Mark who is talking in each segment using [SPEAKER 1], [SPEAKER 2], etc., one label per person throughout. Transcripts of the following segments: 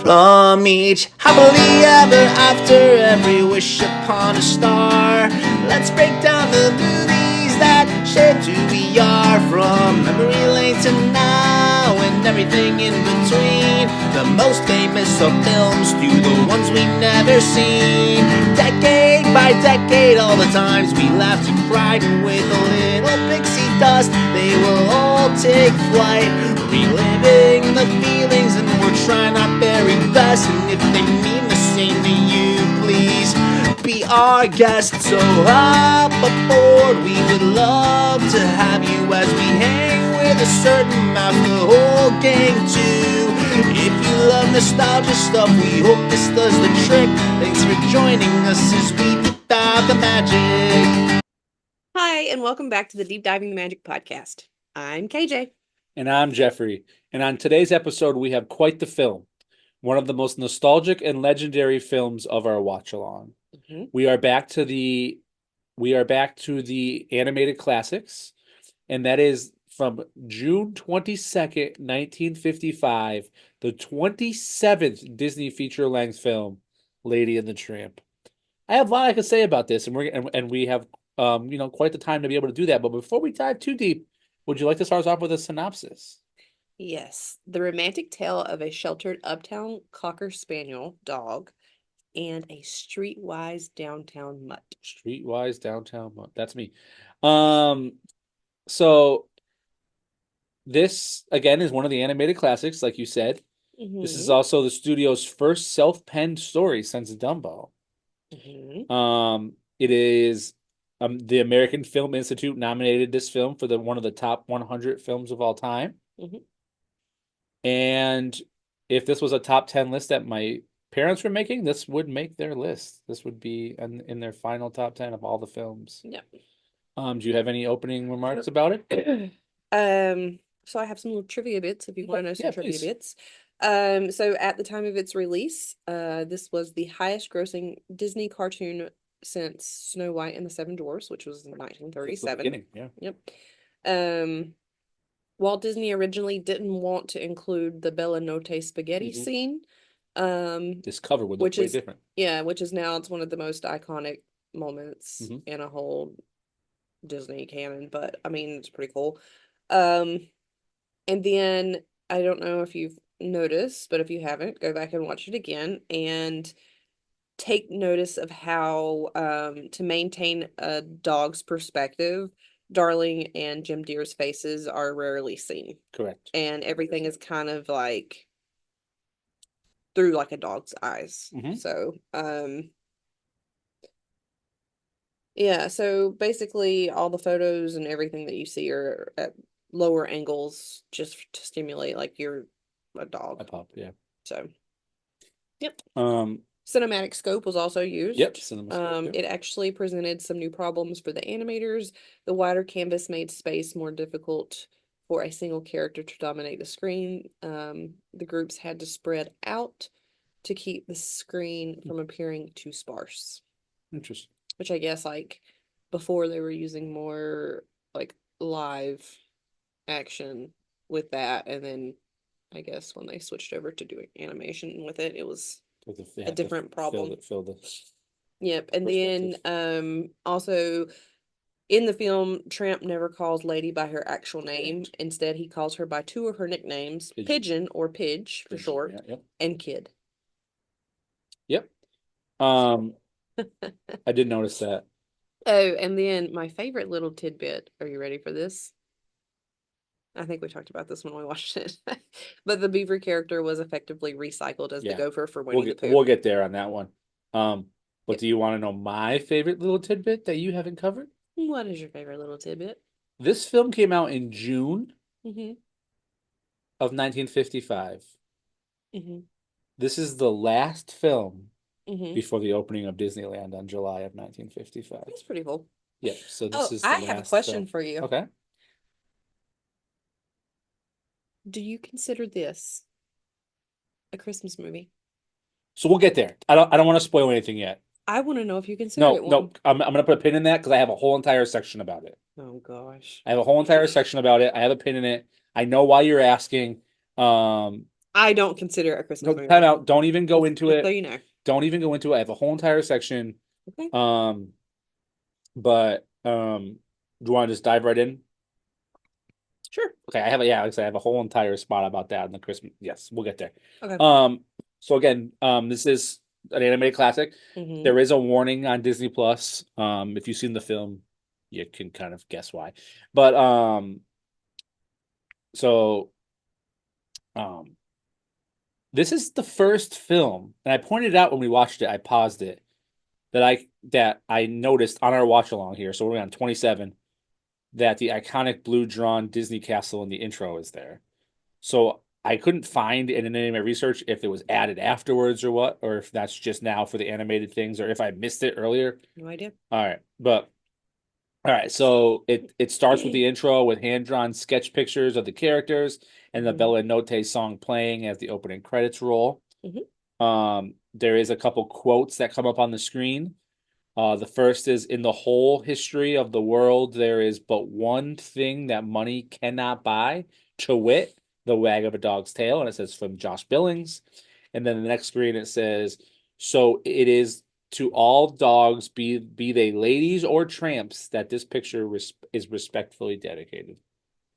[SPEAKER 1] From each happily ever after, every wish upon a star. Let's break down the movies that shaped who we are. From memory lane to now and everything in between. The most famous of films to the ones we've never seen. Decade by decade, all the times we laughed and cried. And with a little pixie dust, they will all take flight. Reliving the feelings, and we're trying our very best. And if they mean the same to you, please be our guest. So hop aboard, we would love to have you as we hang with a certain mouth, the whole gang too. If you love nostalgia stuff, we hope this does the trick. Thanks for joining us as we deep dive the magic.
[SPEAKER 2] Hi, and welcome back to the Deep Diving the Magic podcast. I'm KJ.
[SPEAKER 3] And I'm Jeffrey. And on today's episode, we have quite the film. One of the most nostalgic and legendary films of our watch-along.
[SPEAKER 2] Mm-hmm.
[SPEAKER 3] We are back to the animated classics, and that is from June 22nd, 1955, the 27th Disney feature-length film, Lady and the Tramp. I have a lot I could say about this, and we have quite the time to be able to do that. But before we dive too deep, would you like to start us off with a synopsis?
[SPEAKER 2] Yes, the romantic tale of a sheltered uptown Cocker Spaniel dog and a streetwise downtown mutt.
[SPEAKER 3] Streetwise downtown mutt. That's me. So this again is one of the animated classics, like you said.
[SPEAKER 2] Mm-hmm.
[SPEAKER 3] This is also the studio's first self-penned story since Dumbo.
[SPEAKER 2] Mm-hmm.
[SPEAKER 3] It is the American Film Institute nominated this film for one of the top 100 films of all time.
[SPEAKER 2] Mm-hmm.
[SPEAKER 3] And if this was a top 10 list that my parents were making, this would make their list. This would be in their final top 10 of all the films.
[SPEAKER 2] Yep.
[SPEAKER 3] Do you have any opening remarks about it?
[SPEAKER 2] So I have some little trivia bits if you want to know some trivia
[SPEAKER 3] please.
[SPEAKER 2] bits. So at the time of its release, this was the highest grossing Disney cartoon since Snow White and the Seven Dwarfs, which was in 1937.
[SPEAKER 3] Yeah.
[SPEAKER 2] Yep. Walt Disney originally didn't want to include the Bella Notte spaghetti scene.
[SPEAKER 3] This cover would look way different.
[SPEAKER 2] Yeah, which is now it's one of the most iconic moments in a whole Disney canon, but I mean it's pretty cool. And then I don't know if you've noticed, but if you haven't, go back and watch it again and take notice of how to maintain a dog's perspective, Darling and Jim Deere's faces are rarely seen.
[SPEAKER 3] Correct.
[SPEAKER 2] And everything is kind of like through like a dog's eyes.
[SPEAKER 3] Mm-hmm.
[SPEAKER 2] So, yeah, so basically all the photos and everything that you see are at lower angles just to stimulate like you're a dog.
[SPEAKER 3] A pup, yeah.
[SPEAKER 2] So, yep.
[SPEAKER 3] Cinematic
[SPEAKER 2] scope was also used.
[SPEAKER 3] Yep. Yep.
[SPEAKER 2] It actually presented some new problems for the animators. The wider canvas made space more difficult for a single character to dominate the screen. The groups had to spread out to keep the screen from appearing too sparse.
[SPEAKER 3] Interesting.
[SPEAKER 2] Which I guess like before they were using more like live action with that, and then I guess when they switched over to doing animation with it, it was a different problem. Yep. And then also in the film, Tramp never calls Lady by her actual name. Instead, he calls her by two of her nicknames, Pigeon or Pidge for short, and Kid.
[SPEAKER 3] Yep. I did notice that.
[SPEAKER 2] Oh, and then my favorite little tidbit. Are you ready for this? I think we talked about this when we watched it. But the beaver character was effectively recycled as the gopher for Winnie the Pooh.
[SPEAKER 3] We'll get there on that one. But do you want to know my favorite little tidbit that you haven't covered?
[SPEAKER 2] What is your favorite little tidbit?
[SPEAKER 3] This film came out in June of 1955. This is the last film before the opening of Disneyland on July of 1955.
[SPEAKER 2] That's pretty cool.
[SPEAKER 3] Yeah, so
[SPEAKER 2] I have a question for you.
[SPEAKER 3] Okay.
[SPEAKER 2] Do you consider this a Christmas movie?
[SPEAKER 3] So we'll get there. I don't want to spoil anything yet.
[SPEAKER 2] I want to know if you consider it one.
[SPEAKER 3] No. I'm going to put a pin in that because I have a whole entire section about it.
[SPEAKER 2] Oh gosh.
[SPEAKER 3] I have a whole entire section about it. I have a pin in it. I know why you're asking.
[SPEAKER 2] I don't consider it a Christmas
[SPEAKER 3] No,
[SPEAKER 2] movie.
[SPEAKER 3] time out. Don't even go into
[SPEAKER 2] Just
[SPEAKER 3] it.
[SPEAKER 2] so you know.
[SPEAKER 3] Don't even go into it. I have a whole entire section.
[SPEAKER 2] Okay.
[SPEAKER 3] But do you want to just dive right in?
[SPEAKER 2] Sure.
[SPEAKER 3] Okay, I have a yeah, like I said, I have a whole entire spot about that in the Christmas. Yes, we'll get there.
[SPEAKER 2] Okay.
[SPEAKER 3] So again, this is an animated classic.
[SPEAKER 2] Mm-hmm.
[SPEAKER 3] There is a warning on Disney Plus. If you've seen the film, you can kind of guess why. But so um, this is the first film, and I pointed out when we watched it. I paused it that I noticed on our watch along here. So we're on 27 that the iconic blue drawn Disney castle in the intro is there. So I couldn't find in any of my research if it was added afterwards or what, or if that's just now for the animated things, or if I missed it earlier.
[SPEAKER 2] No idea.
[SPEAKER 3] All right, but all right, so it starts with the intro with hand drawn sketch pictures of the characters and the
[SPEAKER 2] Mhm.
[SPEAKER 3] Bella Notte song playing as the opening credits roll.
[SPEAKER 2] Mhm.
[SPEAKER 3] There is a couple quotes that come up on the screen. The first is in the whole history of the world, there is but one thing that money cannot buy, to wit, the wag of a dog's tail. And it says from Josh Billings. And then the next screen it says, so it is to all dogs, be they ladies or tramps, that this picture is respectfully dedicated.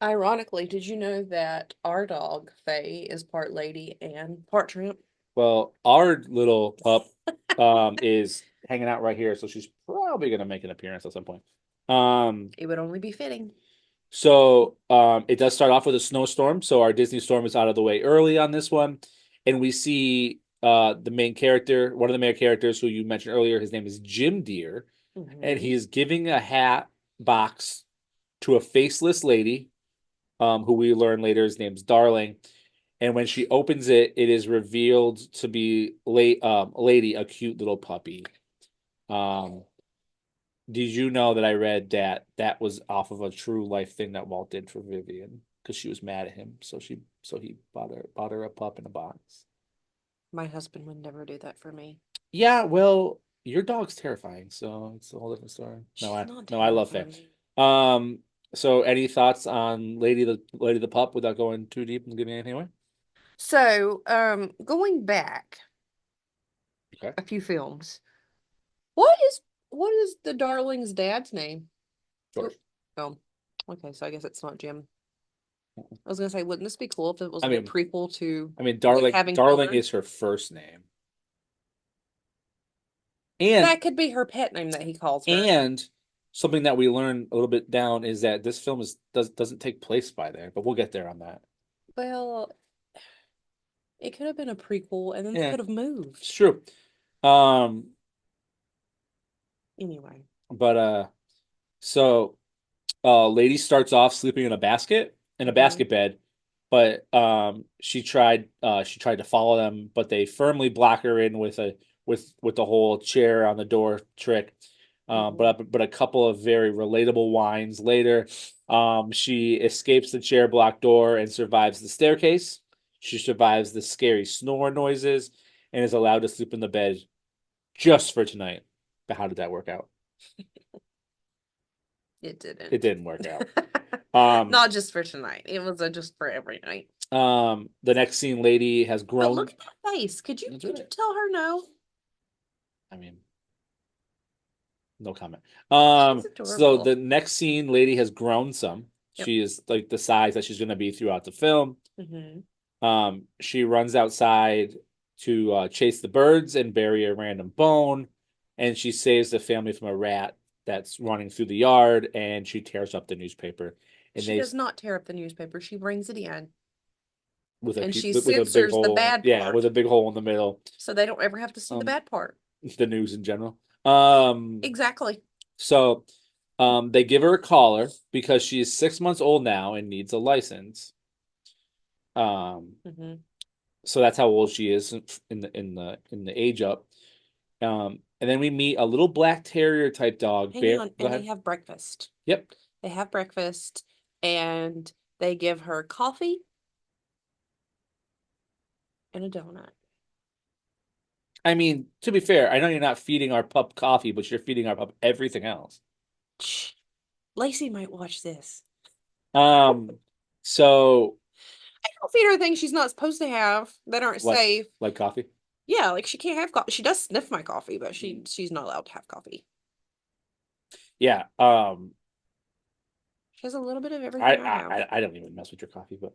[SPEAKER 2] Ironically, did you know that our dog, Faye, is part lady and part tramp?
[SPEAKER 3] Well, our little pup is hanging out right here, so she's probably gonna make an appearance at some point.
[SPEAKER 2] It would only be fitting.
[SPEAKER 3] So it does start off with a snowstorm. So our Disney storm is out of the way early on this one. And we see the main character, one of the main characters who you mentioned earlier, his name is Jim Deere. And
[SPEAKER 2] Mhm.
[SPEAKER 3] he is giving a hat box to a faceless lady, who we learn later his name's Darling. And when she opens it, it is revealed to be lady, a cute little puppy. Um, did you know that I read that that was off of a true life thing that Walt did for Vivian because she was mad at him, so he bought her a pup in a box.
[SPEAKER 2] My husband would never do that for me.
[SPEAKER 3] Yeah, well, your dog's terrifying, so it's a whole different story.
[SPEAKER 2] She's not
[SPEAKER 3] No, I love Faye.
[SPEAKER 2] terrifying.
[SPEAKER 3] Um, so any thoughts on Lady the Pup without going too deep and giving anything away?
[SPEAKER 2] So, going back
[SPEAKER 3] Okay,
[SPEAKER 2] a few films, what is the darling's dad's name?
[SPEAKER 3] George.
[SPEAKER 2] Oh, okay, so I guess it's not Jim. I was gonna say, wouldn't this be cool if it was
[SPEAKER 3] I
[SPEAKER 2] like a
[SPEAKER 3] mean,
[SPEAKER 2] prequel to
[SPEAKER 3] Darling.
[SPEAKER 2] having
[SPEAKER 3] Darling
[SPEAKER 2] children?
[SPEAKER 3] is her first name, and
[SPEAKER 2] That could be her pet name that he calls her.
[SPEAKER 3] And something that we learn a little bit down is that this film doesn't take place by there, but we'll get there on that.
[SPEAKER 2] Well, it could have been a prequel, and then they
[SPEAKER 3] Yeah,
[SPEAKER 2] could have moved.
[SPEAKER 3] it's true. Um,
[SPEAKER 2] Anyway.
[SPEAKER 3] but so lady starts off sleeping in a basket bed, but she tried to follow them, but they firmly block her in with the whole chair on the door trick. But a couple of very relatable wines later, she escapes the chair block door and survives the staircase. She survives the scary snore noises and is allowed to sleep in the bed just for tonight. But how did that work out?
[SPEAKER 2] It didn't.
[SPEAKER 3] It didn't work out.
[SPEAKER 2] Not just for tonight. It was just for every night.
[SPEAKER 3] The next scene, lady has
[SPEAKER 2] But
[SPEAKER 3] grown.
[SPEAKER 2] look at that face. Could you
[SPEAKER 3] That's
[SPEAKER 2] could you
[SPEAKER 3] right.
[SPEAKER 2] tell her no?
[SPEAKER 3] I mean, no comment.
[SPEAKER 2] She's
[SPEAKER 3] So
[SPEAKER 2] adorable.
[SPEAKER 3] the next scene, lady has grown some.
[SPEAKER 2] Yep.
[SPEAKER 3] She is like the size that she's going to be throughout the film.
[SPEAKER 2] Mm-hmm.
[SPEAKER 3] She runs outside to chase the birds and bury a random bone, and she saves the family from a rat that's running through the yard, and she tears up the newspaper. And
[SPEAKER 2] She does not tear up the newspaper. She brings it in.
[SPEAKER 3] with
[SPEAKER 2] And she
[SPEAKER 3] with a big
[SPEAKER 2] censors the
[SPEAKER 3] hole.
[SPEAKER 2] bad
[SPEAKER 3] Yeah,
[SPEAKER 2] part.
[SPEAKER 3] with a big hole in the middle.
[SPEAKER 2] So they don't ever have to see the bad part.
[SPEAKER 3] The news in general.
[SPEAKER 2] Exactly.
[SPEAKER 3] So they give her a collar because she is 6 months old now and needs a license.
[SPEAKER 2] Mm-hmm.
[SPEAKER 3] So that's how old she is in the age up. And then we meet a little black terrier type dog.
[SPEAKER 2] Hang on,
[SPEAKER 3] Go
[SPEAKER 2] and
[SPEAKER 3] ahead.
[SPEAKER 2] they have breakfast.
[SPEAKER 3] Yep.
[SPEAKER 2] They have breakfast, and they give her coffee and a donut.
[SPEAKER 3] I mean, to be fair, I know you're not feeding our pup coffee, but you're feeding our pup everything else.
[SPEAKER 2] Lacey might watch this.
[SPEAKER 3] So
[SPEAKER 2] don't feed her things she's not supposed to have that aren't
[SPEAKER 3] Like
[SPEAKER 2] safe.
[SPEAKER 3] like coffee.
[SPEAKER 2] Yeah, like she can't have coffee. She does sniff my coffee, but she's not allowed to have coffee.
[SPEAKER 3] Yeah.
[SPEAKER 2] She has a little bit of
[SPEAKER 3] I,
[SPEAKER 2] everything I
[SPEAKER 3] I
[SPEAKER 2] have.
[SPEAKER 3] I don't even mess with your coffee, but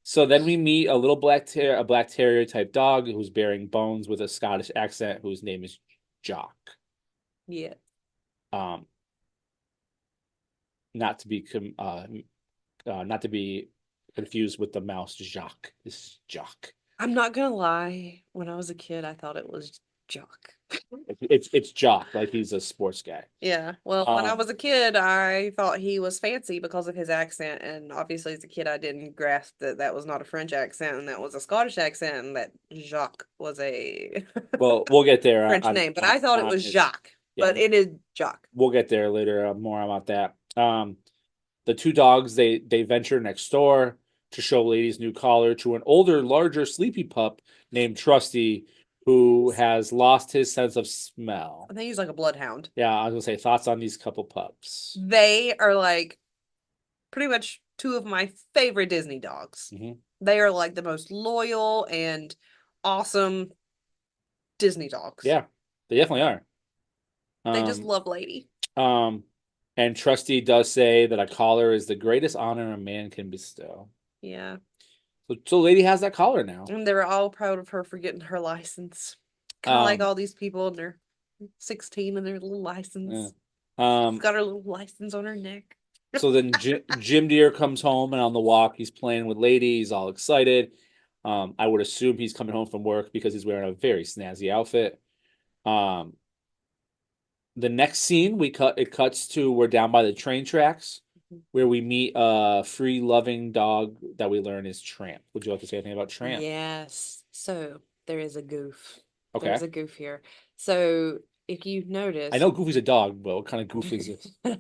[SPEAKER 3] so then we meet a little a black terrier type dog who's bearing bones with a Scottish accent, whose name is Jock.
[SPEAKER 2] Yeah.
[SPEAKER 3] Um, not to be not to be confused with the mouse Jacques. This is Jock.
[SPEAKER 2] I'm not gonna lie. When I was a kid, I thought it was Jock.
[SPEAKER 3] It's Jock, like he's a sports guy.
[SPEAKER 2] Yeah. Well, when I was a kid, I thought he was fancy because of his accent, and obviously, as a kid, I didn't grasp that that was not a French accent and that was a Scottish accent, and that Jacques was a
[SPEAKER 3] Well, we'll get there
[SPEAKER 2] French name. But I thought it
[SPEAKER 3] on
[SPEAKER 2] was
[SPEAKER 3] his
[SPEAKER 2] Jacques,
[SPEAKER 3] yeah.
[SPEAKER 2] but it is Jacques.
[SPEAKER 3] We'll get there later. More about that. The two dogs they venture next door to show Lady's new collar to an older, larger, sleepy pup named Trusty, who has lost his sense of smell.
[SPEAKER 2] I think he's like a bloodhound.
[SPEAKER 3] Yeah, I was gonna say thoughts on these couple pups.
[SPEAKER 2] They are like pretty much two of my favorite Disney dogs.
[SPEAKER 3] Mhm.
[SPEAKER 2] They are like the most loyal and awesome Disney dogs.
[SPEAKER 3] Yeah, they definitely are.
[SPEAKER 2] They just
[SPEAKER 3] Um,
[SPEAKER 2] love Lady.
[SPEAKER 3] and Trusty does say that a collar is the greatest honor a man can bestow.
[SPEAKER 2] Yeah.
[SPEAKER 3] So Lady has that collar now.
[SPEAKER 2] And they were all proud of her for getting her license. Kind of like all these people and they're 16 and their little license.
[SPEAKER 3] Yeah.
[SPEAKER 2] Got her little license on her neck.
[SPEAKER 3] So then Jim Deere comes home and on the walk he's playing with Lady. He's all excited. I would assume he's coming home from work because he's wearing a very snazzy outfit. The next scene it cuts to we're down by the train tracks where we meet a free loving dog that we learn is Tramp. Would you like to say anything about Tramp?
[SPEAKER 2] Yes. So there is a goof.
[SPEAKER 3] Okay.
[SPEAKER 2] There's a goof here. So if you
[SPEAKER 3] I
[SPEAKER 2] notice,
[SPEAKER 3] know Goofy's a dog, but what kind of goof is this?
[SPEAKER 2] this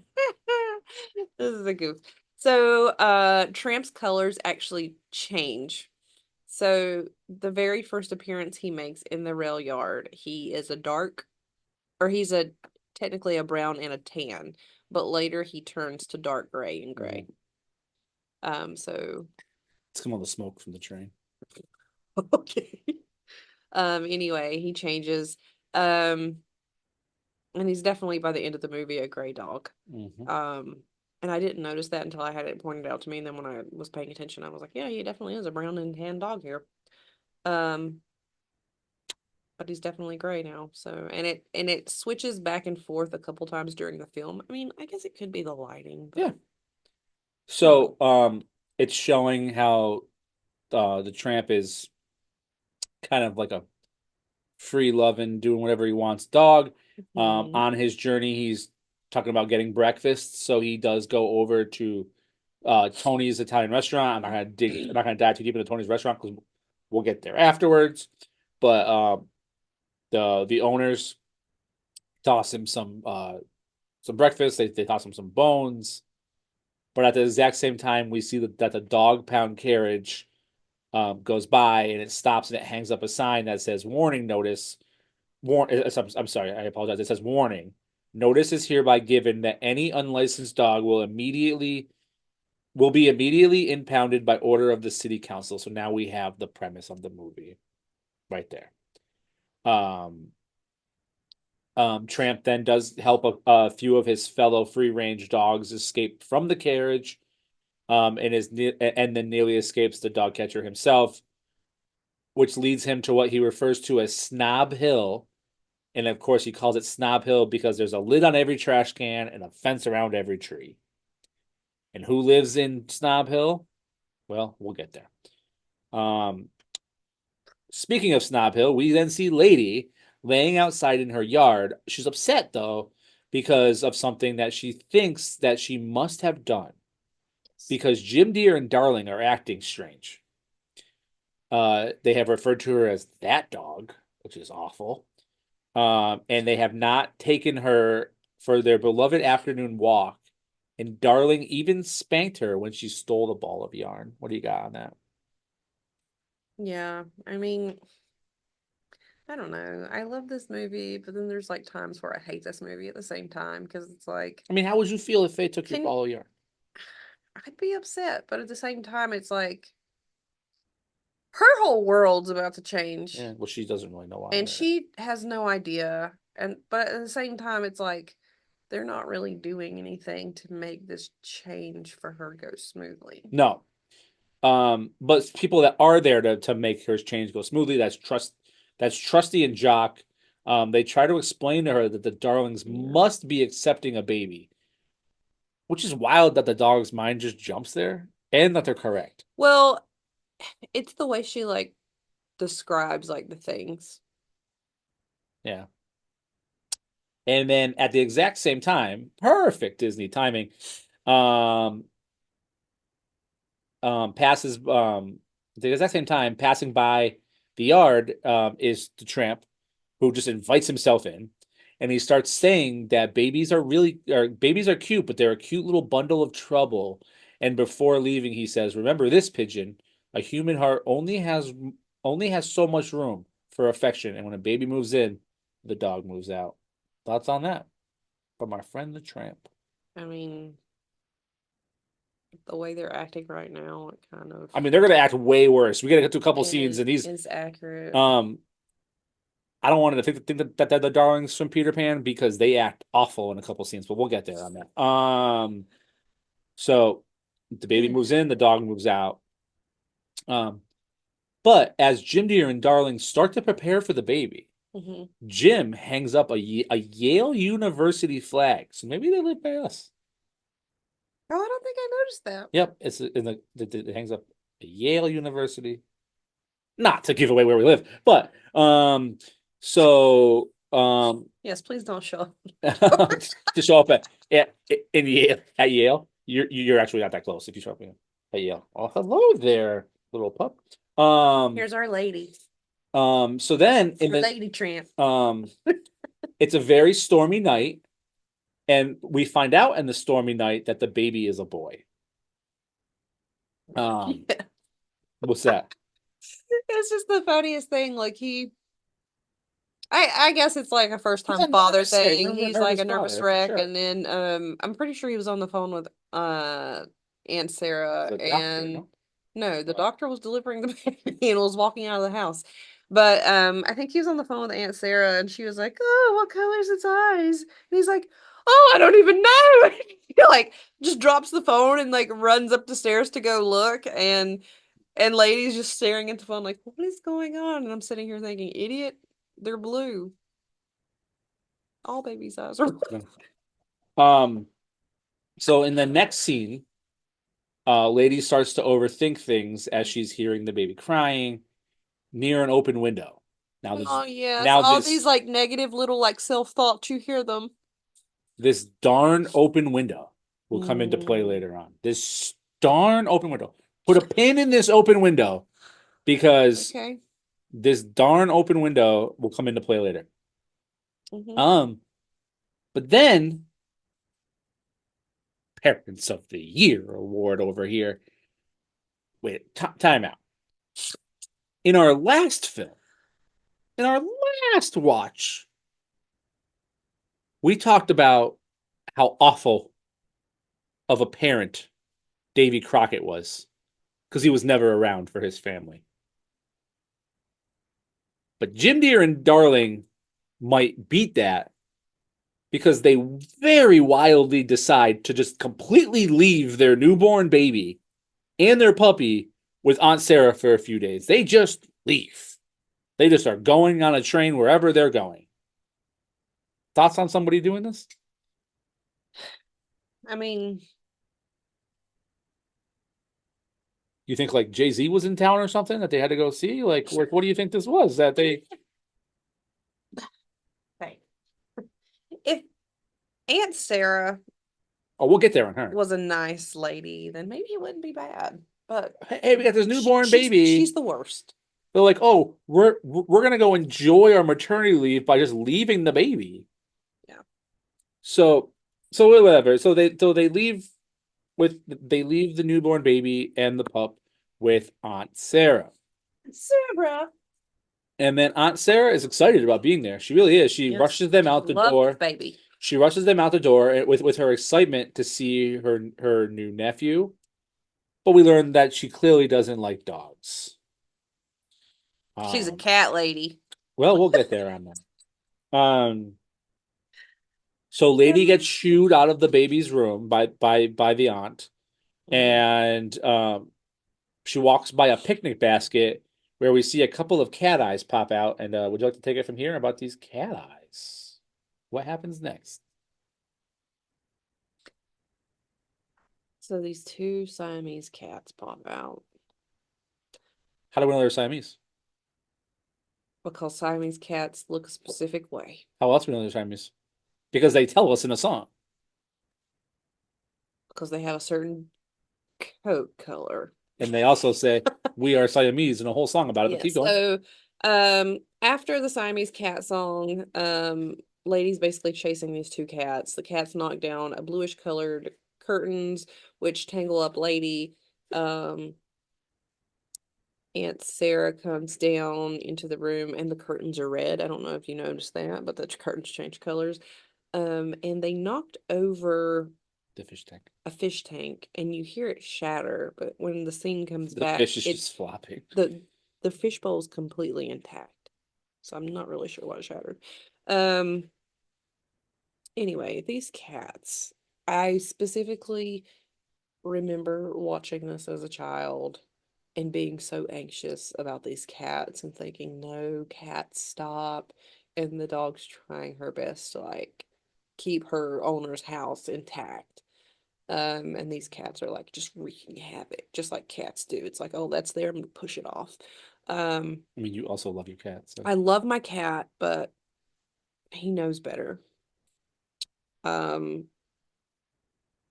[SPEAKER 2] is a goof. So Tramp's colors actually change. So the very first appearance he makes in the rail yard, he is a dark, or he's a technically a brown and a tan, but later he turns to dark gray and gray. So
[SPEAKER 3] It's come on the smoke from the train.
[SPEAKER 2] okay. Anyway, he changes. And he's definitely by the end of the movie a gray dog. And I didn't notice that until I had it pointed out to me, and then when I was paying attention, I was like, yeah, he definitely is a brown and tan dog here. But he's definitely gray now. So and it switches back and forth a couple times during the film. I mean, I guess it could be the lighting, but
[SPEAKER 3] Yeah. So it's showing how the Tramp is kind of like a free loving, doing whatever he wants dog. On his journey, he's talking about getting breakfast, so he does go over to Tony's Italian restaurant. I'm not gonna dive too deep into Tony's restaurant because we'll get there afterwards. But the owners toss him some breakfast. They toss him some bones. But at the exact same time, we see that the dog pound carriage goes by and it stops and it hangs up a sign that says "Warning Notice." I'm sorry, I apologize. It says "Warning. Notice is hereby given that any unlicensed dog will be immediately impounded by order of the city council." So now we have the premise of the movie right there. Tramp then does help a few of his fellow free range dogs escape from the carriage, and then nearly escapes the dog catcher himself, which leads him to what he refers to as Snob Hill. And of course, he calls it Snob Hill because there's a lid on every trash can and a fence around every tree. And who lives in Snob Hill? Well, we'll get there. Speaking of Snob Hill, we then see Lady laying outside in her yard. She's upset, though, because of something that she thinks that she must have done. Because Jim Deere and Darling are acting strange. They have referred to her as that dog, which is awful. And they have not taken her for their beloved afternoon walk. And Darling even spanked her when she stole the ball of yarn. What do you got on that?
[SPEAKER 2] Yeah, I mean, I don't know. I love this movie, but then there's like times where I hate this movie at the same time because it's like,
[SPEAKER 3] I mean, how would you feel if they took your
[SPEAKER 2] can
[SPEAKER 3] ball of yarn?
[SPEAKER 2] I'd be upset, but at the same time, it's like her whole world's about to change,
[SPEAKER 3] Yeah, well, she doesn't really know why.
[SPEAKER 2] and she has no idea. And but at the same time, it's like they're not really doing anything to make this change for her go smoothly.
[SPEAKER 3] No. But people that are there to make her change go smoothly, that's Trusty and Jock. They try to explain to her that the Darlings must be accepting a baby, which is wild that the dog's mind just jumps there and that they're correct.
[SPEAKER 2] Well, it's the way she like describes like the things.
[SPEAKER 3] Yeah. And then at the exact same time, perfect Disney timing, um, passes at the exact same time, passing by the yard, is the Tramp, who just invites himself in, and he starts saying that babies are cute, but they're a cute little bundle of trouble. And before leaving, he says, "Remember this, pigeon. A human heart only has so much room for affection, and when a baby moves in, the dog moves out." Thoughts on that from our friend the Tramp?
[SPEAKER 2] I mean, the way they're acting right now, it kind of.
[SPEAKER 3] I mean, they're gonna act way worse. We gotta get to a couple scenes, and these
[SPEAKER 2] is accurate.
[SPEAKER 3] I don't want to think that they're the darlings from Peter Pan because they act awful in a couple scenes, but we'll get there on that. So the baby moves in, the dog moves out. But as Jim Deere and Darling start to prepare for the baby, Jim hangs up a Yale University flag. So maybe they live by us.
[SPEAKER 2] Oh, I don't think I noticed that.
[SPEAKER 3] Yep, it's in it hangs up a Yale University. Not to give away where we live, but
[SPEAKER 2] yes, please don't show up.
[SPEAKER 3] to show up in Yale at Yale, you're actually not that close if you show up at Yale. Oh, hello there, little pup.
[SPEAKER 2] Here's our lady.
[SPEAKER 3] So then in the
[SPEAKER 2] Lady Tramp.
[SPEAKER 3] it's a very stormy night, and we find out in the stormy night that the baby is a boy. What's that?
[SPEAKER 2] It's just the funniest thing. Like I guess it's like a first time father thing. He's like a nervous wreck, sure. And then I'm pretty sure he was on the phone with Aunt Sarah, and no, the doctor was delivering the baby and was walking out of the house. But I think he was on the phone with Aunt Sarah, and she was like, "Oh, what color's its eyes?" And he's like, "Oh, I don't even know." He like just drops the phone and like runs up the stairs to go look, and Lady's just staring at the phone like, "What is going on?" And I'm sitting here thinking, "Idiot, they're blue. All babies' eyes are blue."
[SPEAKER 3] So in the next scene, Lady starts to overthink things as she's hearing the baby crying near an open window. Now
[SPEAKER 2] oh yes, all these like negative little like self-thoughts, you hear them.
[SPEAKER 3] This darn open window will come into play later on. This darn open window. Put a pin in this open window because this darn open window will come into play later. But then Parents of the Year award over here. Wait, time out. In our last film, in our last watch, we talked about how awful of a parent Davy Crockett was because he was never around for his family. But Jim Deere and Darling might beat that because they very wildly decide to just completely leave their newborn baby and their puppy with Aunt Sarah for a few days. They just leave. They just are going on a train wherever they're going. Thoughts on somebody doing this?
[SPEAKER 2] I mean,
[SPEAKER 3] you think like Jay-Z was in town or something that they had to go see? Like, what do you think this was? That they...
[SPEAKER 2] Hey. If Aunt Sarah...
[SPEAKER 3] Oh, we'll get there on her.
[SPEAKER 2] ...was a nice lady, then maybe it wouldn't be bad. But...
[SPEAKER 3] Hey, we got this newborn baby.
[SPEAKER 2] She's the worst.
[SPEAKER 3] They're like, oh, we're going to go enjoy our maternity leave by just leaving the baby.
[SPEAKER 2] Yeah.
[SPEAKER 3] So whatever. So they leave the newborn baby and the pup with Aunt Sarah.
[SPEAKER 2] Sarah.
[SPEAKER 3] And then Aunt Sarah is excited about being there. She really is. She rushes them out the door.
[SPEAKER 2] Baby.
[SPEAKER 3] She rushes them out the door with her excitement to see her new nephew but we learn that she clearly doesn't like dogs.
[SPEAKER 2] She's a
[SPEAKER 3] Um,
[SPEAKER 2] cat lady.
[SPEAKER 3] well, we'll get there on that. So Lady gets shooed out of the baby's room by the aunt, and she walks by a picnic basket where we see a couple of cat eyes pop out. And would you like to take it from here about these cat eyes? What happens next?
[SPEAKER 2] So these two Siamese cats pop out
[SPEAKER 3] How do we know they're Siamese?
[SPEAKER 2] because Siamese cats look a specific way.
[SPEAKER 3] How else do we know they're Siamese? Because they tell us in a song.
[SPEAKER 2] Because they have a certain coat color.
[SPEAKER 3] And they also say, we are Siamese in a whole song about it. But keep going.
[SPEAKER 2] So after the Siamese cat song, Lady's basically chasing these two cats. The cats knock down a bluish colored curtains, which tangle up Lady. Aunt Sarah comes down into the room and the curtains are red. I don't know if you noticed that, but the curtains change colors. And they knocked over
[SPEAKER 3] The fish tank.
[SPEAKER 2] a fish tank and you hear it shatter, but when the scene comes
[SPEAKER 3] The
[SPEAKER 2] back,
[SPEAKER 3] fish is
[SPEAKER 2] it's
[SPEAKER 3] just flopping.
[SPEAKER 2] the fish bowl is completely intact. So I'm not really sure why it shattered. Anyway, these cats. I specifically remember watching this as a child and being so anxious about these cats and thinking, no, cats, stop. And the dog's trying her best to like keep her owner's house intact. And these cats are like just wreaking havoc, just like cats do. It's like, oh, that's there, I'm gonna push it off.
[SPEAKER 3] I mean, you also love your cat. So.
[SPEAKER 2] I love my cat, but he knows better.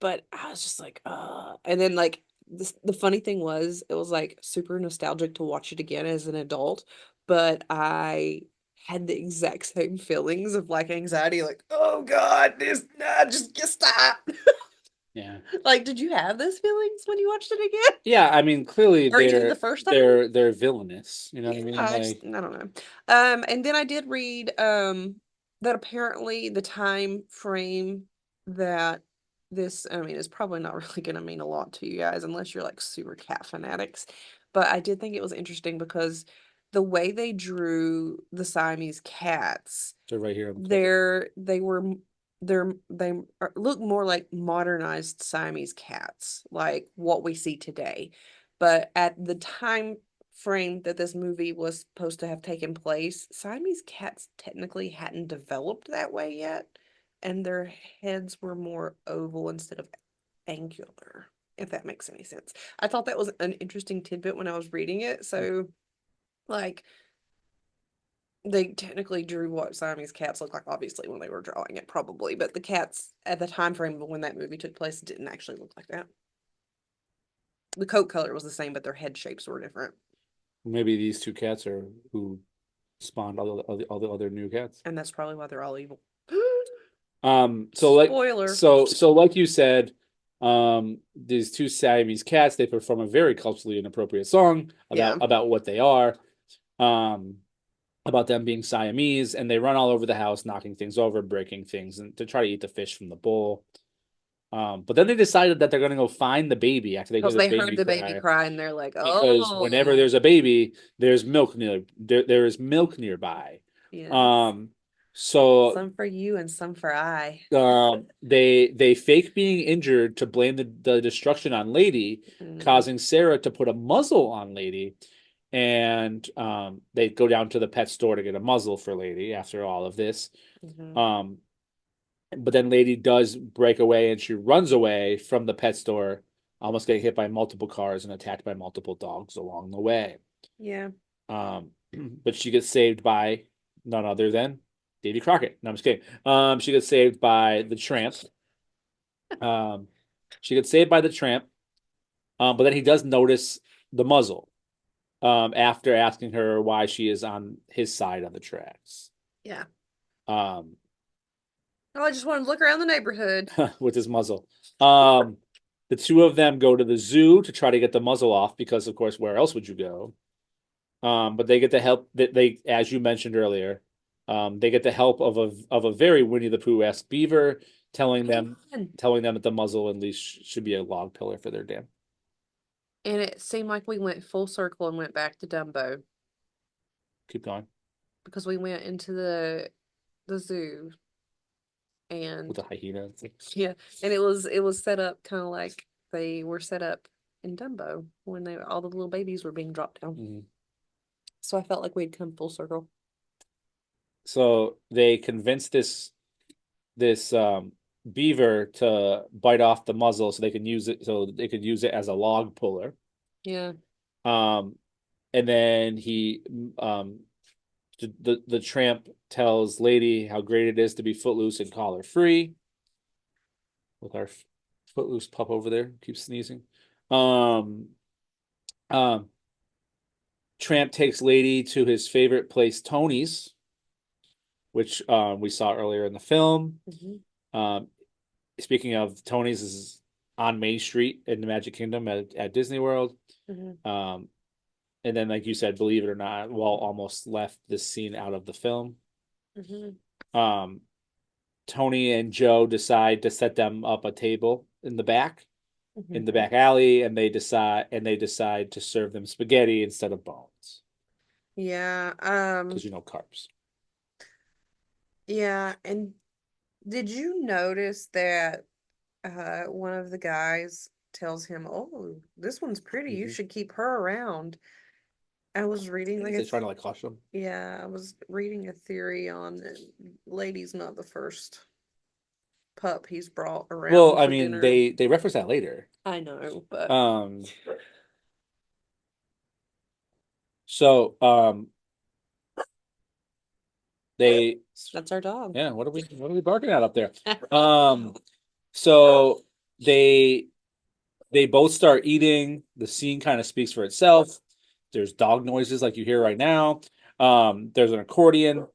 [SPEAKER 2] But I was just like, and then like the funny thing was, it was like super nostalgic to watch it again as an adult, but I had the exact same feelings of like anxiety, like, oh God, this nah, just stop.
[SPEAKER 3] Yeah.
[SPEAKER 2] Like, did you have those feelings when you watched it again?
[SPEAKER 3] Yeah, I mean, clearly
[SPEAKER 2] Or even the first time?
[SPEAKER 3] they're villainous. You know what I mean?
[SPEAKER 2] Yeah,
[SPEAKER 3] Like,
[SPEAKER 2] I don't know. And then I did read that apparently the time frame that this, I mean, it's probably not really going to mean a lot to you guys unless you're like super cat fanatics. But I did think it was interesting because the way they drew the Siamese cats,
[SPEAKER 3] they're right here on the cover.
[SPEAKER 2] they look more like modernized Siamese cats, like what we see today. But at the time frame that this movie was supposed to have taken place, Siamese cats technically hadn't developed that way yet, and their heads were more oval instead of angular, if that makes any sense. I thought that was an interesting tidbit when I was reading it. So, like, they technically drew what Siamese cats look like, obviously, when they were drawing it, probably, but the cats at the time frame when that movie took place didn't actually look like that. The coat color was the same, but their head shapes were different.
[SPEAKER 3] Maybe these two cats are who spawned all the other new cats.
[SPEAKER 2] And that's probably why they're all evil.
[SPEAKER 3] So like
[SPEAKER 2] Spoiler.
[SPEAKER 3] so like you said, these two Siamese cats, they perform a very culturally inappropriate song
[SPEAKER 2] Yeah.
[SPEAKER 3] about what they are, about them being Siamese, and they run all over the house, knocking things over, breaking things, and to try to eat the fish from the bowl. But then they decided that they're gonna go find the baby after they hear
[SPEAKER 2] Because
[SPEAKER 3] the
[SPEAKER 2] they
[SPEAKER 3] baby
[SPEAKER 2] heard the baby
[SPEAKER 3] cry.
[SPEAKER 2] cry and they're like,
[SPEAKER 3] Because whenever there's
[SPEAKER 2] oh,
[SPEAKER 3] a baby, there's milk there is milk nearby.
[SPEAKER 2] yes.
[SPEAKER 3] So
[SPEAKER 2] Some for you and some for I.
[SPEAKER 3] they fake being injured to blame the destruction on Lady, causing Sarah to put a muzzle on Lady, and they go down to the pet store to get a muzzle for Lady after all of this.
[SPEAKER 2] Mhm.
[SPEAKER 3] But then Lady does break away and she runs away from the pet store, almost getting hit by multiple cars and attacked by multiple dogs along the way.
[SPEAKER 2] Yeah.
[SPEAKER 3] But she gets saved by none other than Davy Crockett. No, I'm just kidding. She gets saved by the Tramp. She gets saved by the Tramp, but then he does notice the muzzle after asking her why she is on his side of the tracks.
[SPEAKER 2] Yeah.
[SPEAKER 3] Um,
[SPEAKER 2] Oh, I just wanted to look around the neighborhood.
[SPEAKER 3] with his muzzle. The two of them go to the zoo to try to get the muzzle off because, of course, where else would you go? But they get the help that they, as you mentioned earlier, they get the help of a very Winnie the Pooh-esque beaver telling them that the muzzle at least should be a log pillar for their dam.
[SPEAKER 2] And it seemed like we went full circle and went back to Dumbo
[SPEAKER 3] Keep going
[SPEAKER 2] because we went into the zoo
[SPEAKER 3] with
[SPEAKER 2] and
[SPEAKER 3] the hyena.
[SPEAKER 2] yeah, and it was set up kind of like they were set up in Dumbo when they all the little babies were being dropped down.
[SPEAKER 3] Mhm.
[SPEAKER 2] So I felt like we'd come full circle.
[SPEAKER 3] So they convinced this beaver to bite off the muzzle so they can use it as a log puller.
[SPEAKER 2] Yeah.
[SPEAKER 3] Um, and then um the tramp tells Lady how great it is to be footloose and collar free. With our footloose pup over there, keeps sneezing. Um, um, Tramp takes Lady to his favorite place, Tony's, which we saw earlier in the film. Um, Speaking of, Tony's is on Main Street in the Magic Kingdom at Disney World. Um, and then, like you said, believe it or not, Walt almost left this scene out of the film. Um, Tony and Joe decide to set them up a table in the back alley, and they decide to serve them spaghetti instead of bones
[SPEAKER 2] Yeah.
[SPEAKER 3] because carbs.
[SPEAKER 2] Yeah, and did you notice that one of the guys tells him, "Oh, this one's pretty. You should keep her around." I was reading like
[SPEAKER 3] They try to crush them.
[SPEAKER 2] yeah, I was reading a theory on Lady's not the first pup he's brought around
[SPEAKER 3] Well, I
[SPEAKER 2] for
[SPEAKER 3] mean,
[SPEAKER 2] dinner.
[SPEAKER 3] they reference that later.
[SPEAKER 2] I know, but
[SPEAKER 3] So they
[SPEAKER 2] that's our dog.
[SPEAKER 3] yeah. What are we barking at up there? So they both start eating. The scene kind of speaks for itself. There's dog noises like you hear right now. There's an accordion.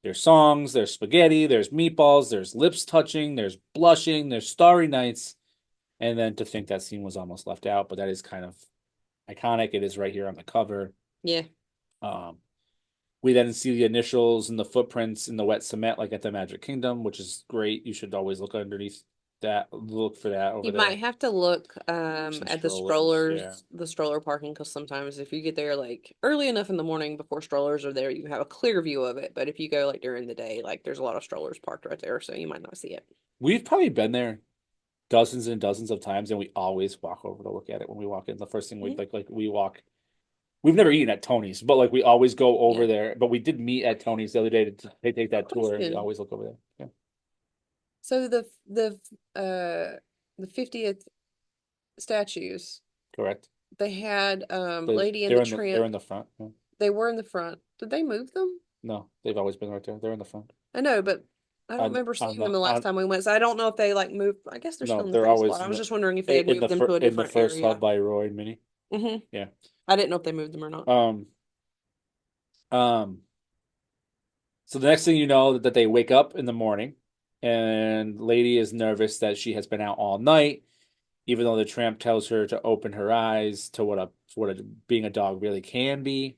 [SPEAKER 3] There's songs. There's spaghetti. There's meatballs. There's lips touching. There's blushing. There's starry nights. And then to think that scene was almost left out, but that is kind of iconic. It is right here on the cover.
[SPEAKER 2] Yeah.
[SPEAKER 3] We then see the initials and the footprints in the wet cement, like at the Magic Kingdom, which is great. You should always look underneath that. Look for that over
[SPEAKER 2] You
[SPEAKER 3] there.
[SPEAKER 2] might have to look at the strollers,
[SPEAKER 3] yeah.
[SPEAKER 2] the stroller parking, because sometimes if you get there like early enough in the morning before strollers are there, you can have a clear view of it. But if you go like during the day, like there's a lot of strollers parked right there, so you might not see it.
[SPEAKER 3] We've probably been there dozens and dozens of times, and we always walk over to look at it when we walk in. The first thing we
[SPEAKER 2] Yeah.
[SPEAKER 3] like we walk. We've never eaten at Tony's, but like we always go over
[SPEAKER 2] Yeah.
[SPEAKER 3] there. But we did meet at Tony's the other day to take that tour, and we
[SPEAKER 2] Question.
[SPEAKER 3] always look over there. Yeah,
[SPEAKER 2] So the 50th statues,
[SPEAKER 3] correct.
[SPEAKER 2] they had
[SPEAKER 3] They're,
[SPEAKER 2] Lady and
[SPEAKER 3] they're
[SPEAKER 2] the
[SPEAKER 3] in the
[SPEAKER 2] Tramp.
[SPEAKER 3] they're in the front. Yeah.
[SPEAKER 2] They were in the front. Did they move them?
[SPEAKER 3] No, they've always been right there. They're in the front.
[SPEAKER 2] I know, but I don't
[SPEAKER 3] On
[SPEAKER 2] remember
[SPEAKER 3] on
[SPEAKER 2] seeing them
[SPEAKER 3] the
[SPEAKER 2] the last time we went. So I don't know if they like moved. I guess they're still
[SPEAKER 3] no,
[SPEAKER 2] in the
[SPEAKER 3] they're
[SPEAKER 2] same
[SPEAKER 3] always
[SPEAKER 2] spot. I
[SPEAKER 3] in
[SPEAKER 2] was
[SPEAKER 3] the
[SPEAKER 2] just wondering if they had
[SPEAKER 3] in
[SPEAKER 2] moved them to a
[SPEAKER 3] in the
[SPEAKER 2] different
[SPEAKER 3] first
[SPEAKER 2] area.
[SPEAKER 3] hub by Roy and Minnie. Yeah.
[SPEAKER 2] I didn't know if they moved them or not.
[SPEAKER 3] Um. So the next thing you know, that they wake up in the morning, and Lady is nervous that she has been out all night, even though the tramp tells her to open her eyes to what being a dog really can be.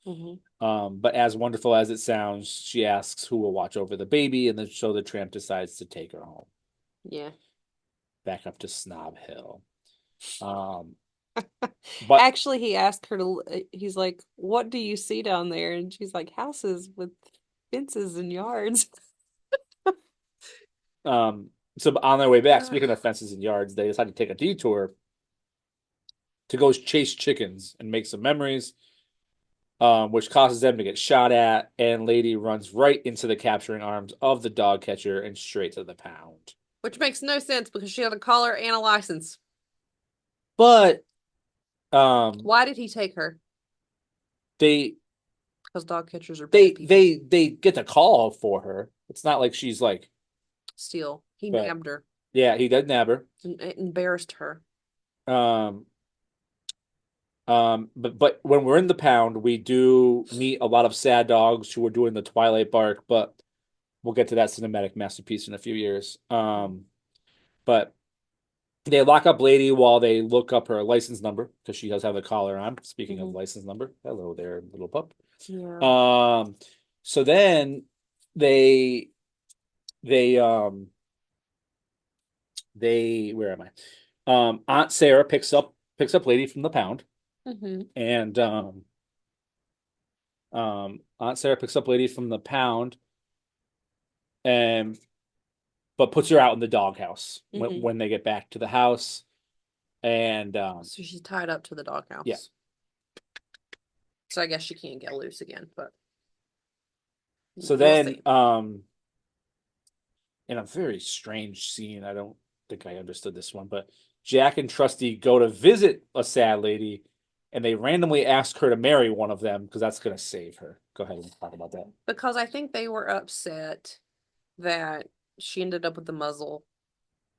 [SPEAKER 3] But as wonderful as it sounds, she asks who will watch over the baby, and so the tramp decides to take her home.
[SPEAKER 2] Yeah.
[SPEAKER 3] Back up to Snob Hill. But
[SPEAKER 2] Actually, he asked her to, he's like, "What do you see down there?" And she's like, "Houses with fences and yards."
[SPEAKER 3] So on their way back, speaking of fences and yards, they decide to take a detour to go chase chickens and make some memories, which causes them to get shot at, and Lady runs right into the capturing arms of the dog catcher and straight to the pound.
[SPEAKER 2] Which makes no sense because she had a collar and a license.
[SPEAKER 3] But
[SPEAKER 2] why did he take her?
[SPEAKER 3] Because
[SPEAKER 2] dog catchers are
[SPEAKER 3] they get the call for her. It's not like she's like
[SPEAKER 2] steal. He nabbed her.
[SPEAKER 3] Yeah, he did nab her.
[SPEAKER 2] And embarrassed her.
[SPEAKER 3] But when we're in the pound, we do meet a lot of sad dogs who are doing the Twilight bark, but we'll get to that cinematic masterpiece in a few years. But they lock up Lady while they look up her license number because she does have a collar on. Speaking of license number, hello there, little pup.
[SPEAKER 2] Yeah.
[SPEAKER 3] So then they where am I? Aunt Sarah picks picks up Lady from the pound,
[SPEAKER 2] Mm-hmm.
[SPEAKER 3] and Aunt Sarah picks up Lady from the pound, and but puts her out in the doghouse
[SPEAKER 2] Mm-hmm.
[SPEAKER 3] when they get back to the house, and
[SPEAKER 2] So she's tied up to the doghouse.
[SPEAKER 3] Yeah.
[SPEAKER 2] So I guess she can't get loose again, but
[SPEAKER 3] so
[SPEAKER 2] we'll
[SPEAKER 3] then
[SPEAKER 2] see.
[SPEAKER 3] in a very strange scene, I don't think I understood this one, but Jack and Trusty go to visit a sad lady, and they randomly ask her to marry one of them because that's going to save her. Go ahead and talk about that.
[SPEAKER 2] Because I think they were upset that she ended up with the muzzle.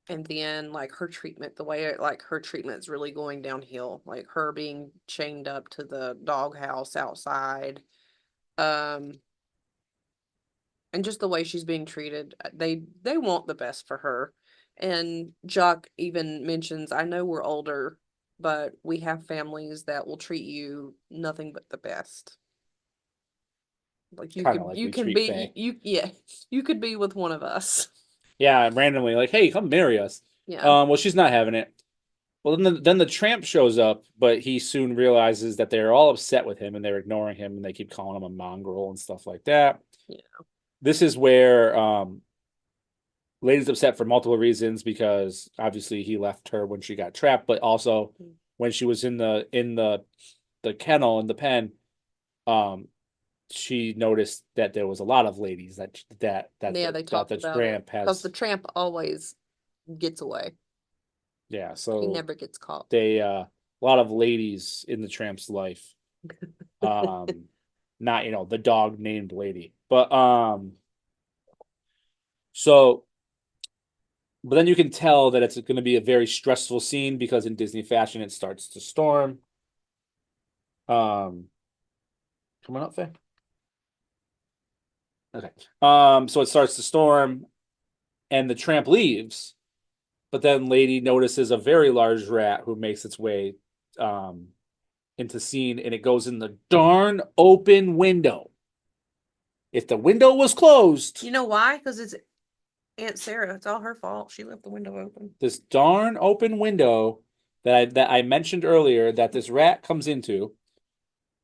[SPEAKER 2] And then, like, her treatment, the way, like, her treatment's really going downhill. Like, her being chained up to the doghouse outside. Um, and just the way she's being treated. They want the best for her. And Jock even mentions, I know we're older, but we have families that will treat you nothing but the best. Like,
[SPEAKER 3] Kind of like we treat Faye.
[SPEAKER 2] yeah, you could be with one of us.
[SPEAKER 3] Yeah, randomly, like, hey, come marry us.
[SPEAKER 2] Yeah.
[SPEAKER 3] Well, she's not having it. Well, then the tramp shows up, but he soon realizes that they're all upset with him and they're ignoring him and they keep calling him a mongrel and stuff like that.
[SPEAKER 2] Yeah.
[SPEAKER 3] This is where Lady's upset for multiple reasons because obviously he left her when she got trapped, but also when she was in the kennel in the pen, um, she noticed that there was a lot of ladies
[SPEAKER 2] Yeah, they talked
[SPEAKER 3] the
[SPEAKER 2] about it.
[SPEAKER 3] tramp
[SPEAKER 2] Because
[SPEAKER 3] has.
[SPEAKER 2] the tramp always gets away.
[SPEAKER 3] Yeah,
[SPEAKER 2] He
[SPEAKER 3] so
[SPEAKER 2] never gets caught.
[SPEAKER 3] they a lot of ladies in the tramp's life. Not the dog named Lady, but so but then you can tell that it's going to be a very stressful scene because in Disney fashion it starts to storm. Um, Coming up, Faye. Okay. So it starts to storm, and the tramp leaves, but then Lady notices a very large rat who makes its way um into scene, and it goes in the darn open window. If the window was closed,
[SPEAKER 2] You know why? Because it's Aunt Sarah. It's all her fault. She left the window open.
[SPEAKER 3] this darn open window that I mentioned earlier that this rat comes into,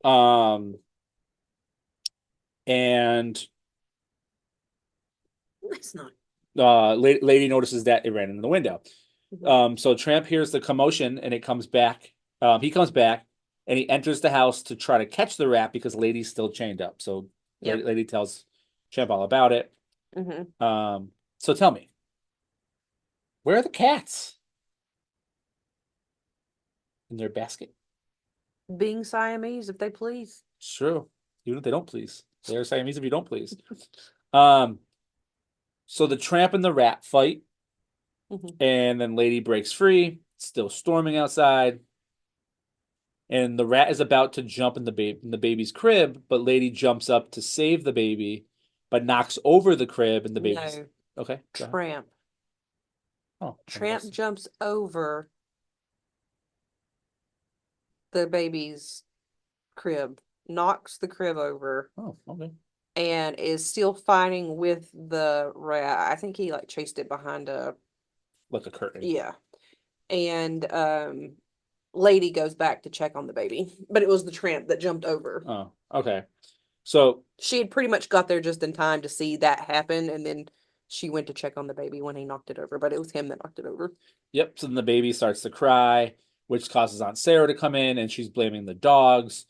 [SPEAKER 3] um, and
[SPEAKER 2] That's not.
[SPEAKER 3] lady notices that it ran into the window. So Tramp hears the commotion and it comes back. He comes back and he enters the house to try to catch the rat because Lady's still chained up. So
[SPEAKER 2] Yep.
[SPEAKER 3] Lady tells Tramp all about it.
[SPEAKER 2] Mm-hmm.
[SPEAKER 3] So tell me, where are the cats? In their basket?
[SPEAKER 2] Being Siamese, if they please.
[SPEAKER 3] Sure. Even if they don't please. They're Siamese if you don't please. So the Tramp and the rat fight. And then Lady breaks free. It's still storming outside. And the rat is about to jump in the baby's crib, but Lady jumps up to save the baby, but knocks over the crib and the baby's
[SPEAKER 2] No.
[SPEAKER 3] okay.
[SPEAKER 2] Tramp.
[SPEAKER 3] Oh,
[SPEAKER 2] Tramp jumps over the baby's crib, knocks the crib over.
[SPEAKER 3] Oh, okay.
[SPEAKER 2] And is still fighting with the rat. I think he like chased it behind a
[SPEAKER 3] curtain.
[SPEAKER 2] Yeah. And Lady goes back to check on the baby. But it was the tramp that jumped over.
[SPEAKER 3] Oh, okay. So
[SPEAKER 2] she had pretty much got there just in time to see that happen, and then she went to check on the baby when he knocked it over, but it was him that knocked it over.
[SPEAKER 3] Yep. So then the baby starts to cry, which causes Aunt Sarah to come in, and she's blaming the dogs.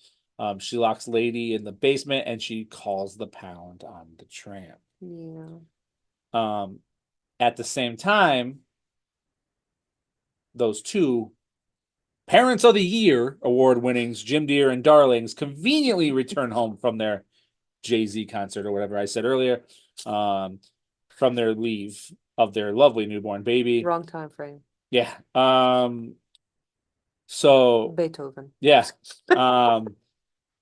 [SPEAKER 3] She locks Lady in the basement, and she calls the pound on the tramp.
[SPEAKER 2] Yeah.
[SPEAKER 3] At the same time, those two Parents of the Year award winnings, Jim Deere and Darlings, conveniently return home from their Jay-Z concert or whatever I said earlier, from their leave of their lovely newborn baby.
[SPEAKER 2] Wrong time frame.
[SPEAKER 3] Yeah. So
[SPEAKER 2] Beethoven.
[SPEAKER 3] Yeah.